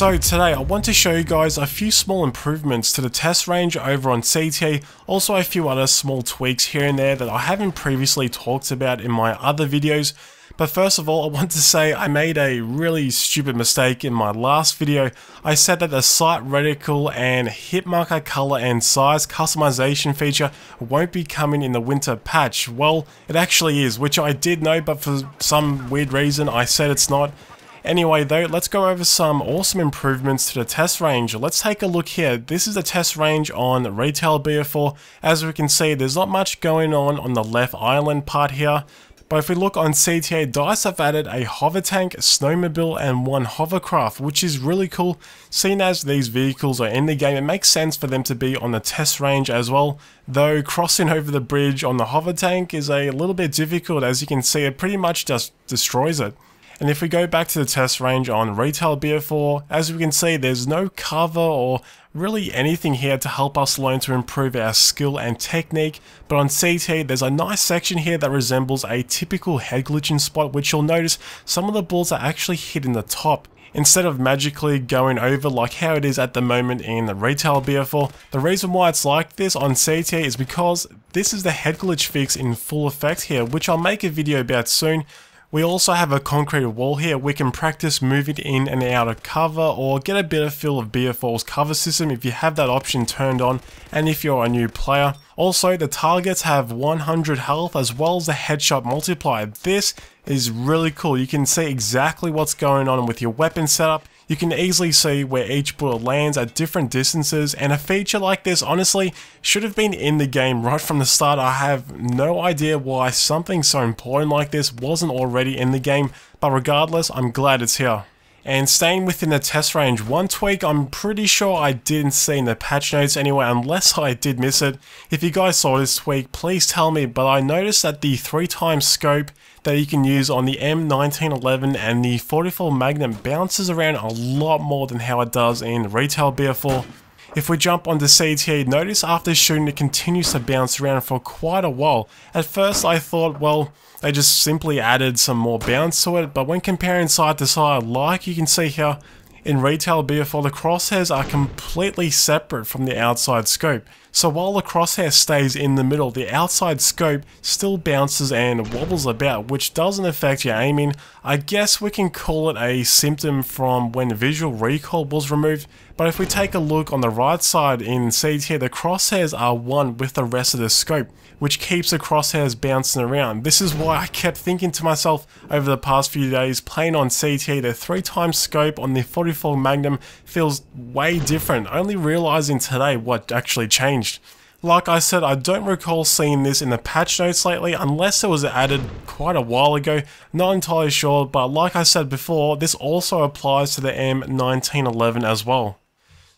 So today I want to show you guys a few small improvements to the test range over on CTE, also a few other small tweaks here and there that I haven't previously talked about in my other videos. But first of all, I want to say I made a really stupid mistake in my last video. I said that the sight reticle and hit marker color and size customization feature won't be coming in the winter patch. Well, it actually is, which I did know, but for some weird reason I said it's not. Anyway though, let's go over some awesome improvements to the test range. Let's take a look here. This is the test range on retail BF4. As we can see, there's not much going on the left island part here. But if we look on CTE, DICE have added a hover tank, snowmobile and one hovercraft, which is really cool. Seeing as these vehicles are in the game, it makes sense for them to be on the test range as well. Though crossing over the bridge on the hover tank is a little bit difficult. As you can see, it pretty much just destroys it. And if we go back to the test range on retail BF4, as we can see, there's no cover or really anything here to help us learn to improve our skill and technique. But on CTE, there's a nice section here that resembles a typical head glitching spot, which you'll notice some of the bullets are actually hitting the top, instead of magically going over like how it is at the moment in the retail BF4. The reason why it's like this on CTE is because this is the head glitch fix in full effect here, which I'll make a video about soon. We also have a concrete wall here. We can practice moving in and out of cover or get a better feel of BF4's cover system if you have that option turned on and if you're a new player. Also, the targets have 100 health as well as the headshot multiplier. This is really cool. You can see exactly what's going on with your weapon setup. You can easily see where each bullet lands at different distances, and a feature like this honestly should have been in the game right from the start. I have no idea why something so important like this wasn't already in the game, but regardless, I'm glad it's here. And staying within the test range, one tweak I'm pretty sure I didn't see in the patch notes anyway, unless I did miss it. If you guys saw this tweak, please tell me, but I noticed that the 3x scope that you can use on the M1911 and the 44 Magnum bounces around a lot more than how it does in retail BF4. If we jump onto CTE, notice after shooting it continues to bounce around for quite a while. At first I thought, well, they just simply added some more bounce to it, but when comparing side to side, like you can see here, in retail BF4, the crosshairs are completely separate from the outside scope. So while the crosshair stays in the middle, the outside scope still bounces and wobbles about, which doesn't affect your aiming. I guess we can call it a symptom from when visual recoil was removed. But if we take a look on the right side in CTE, the crosshairs are one with the rest of the scope, which keeps the crosshairs bouncing around. This is why I kept thinking to myself over the past few days, playing on CTE, the 3x scope on the 44 Magnum feels way different, only realizing today what actually changed. Like I said, I don't recall seeing this in the patch notes lately, unless it was added quite a while ago, not entirely sure, but like I said before, this also applies to the M1911 as well.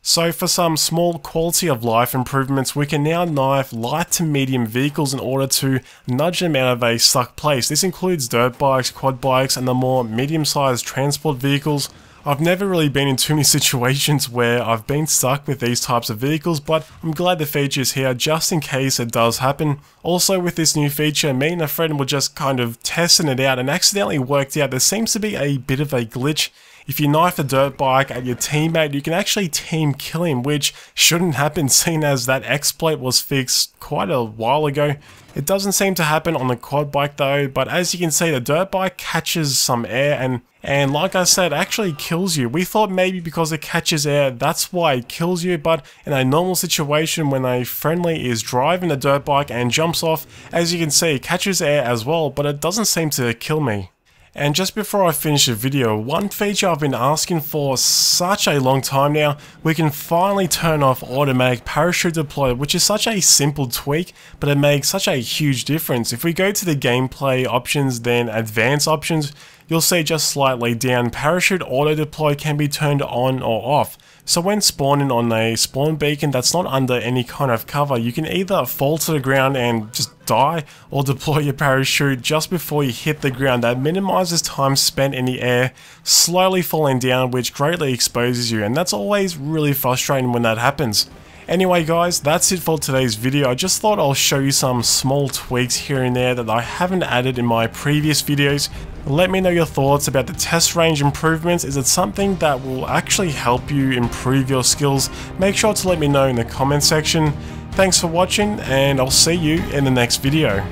So for some small quality of life improvements, we can now knife light to medium vehicles in order to nudge them out of a stuck place. This includes dirt bikes, quad bikes, and the more medium-sized transport vehicles. I've never really been in too many situations where I've been stuck with these types of vehicles, but I'm glad the feature is here just in case it does happen. Also with this new feature, me and a friend were just kind of testing it out and accidentally worked out there seems to be a bit of a glitch. If you knife a dirt bike at your teammate, you can actually team kill him, which shouldn't happen seeing as that exploit was fixed quite a while ago. It doesn't seem to happen on the quad bike though, but as you can see, the dirt bike catches some air and like I said, actually kills you. We thought maybe because it catches air, that's why it kills you, but in a normal situation when a friendly is driving a dirt bike and jumps off, as you can see, it catches air as well, but it doesn't seem to kill me. And just before I finish the video, one feature I've been asking for such a long time now, we can finally turn off automatic parachute deploy, which is such a simple tweak, but it makes such a huge difference. If we go to the gameplay options, then advanced options, you'll see just slightly down, parachute auto deploy can be turned on or off. So when spawning on a spawn beacon that's not under any kind of cover, you can either fall to the ground and just die, or deploy your parachute just before you hit the ground. That minimizes time spent in the air, slowly falling down, which greatly exposes you, and that's always really frustrating when that happens. Anyway guys, that's it for today's video. I just thought I'll show you some small tweaks here and there that I haven't added in my previous videos. Let me know your thoughts about the test range improvements. Is it something that will actually help you improve your skills? Make sure to let me know in the comment section. Thanks for watching, and I'll see you in the next video.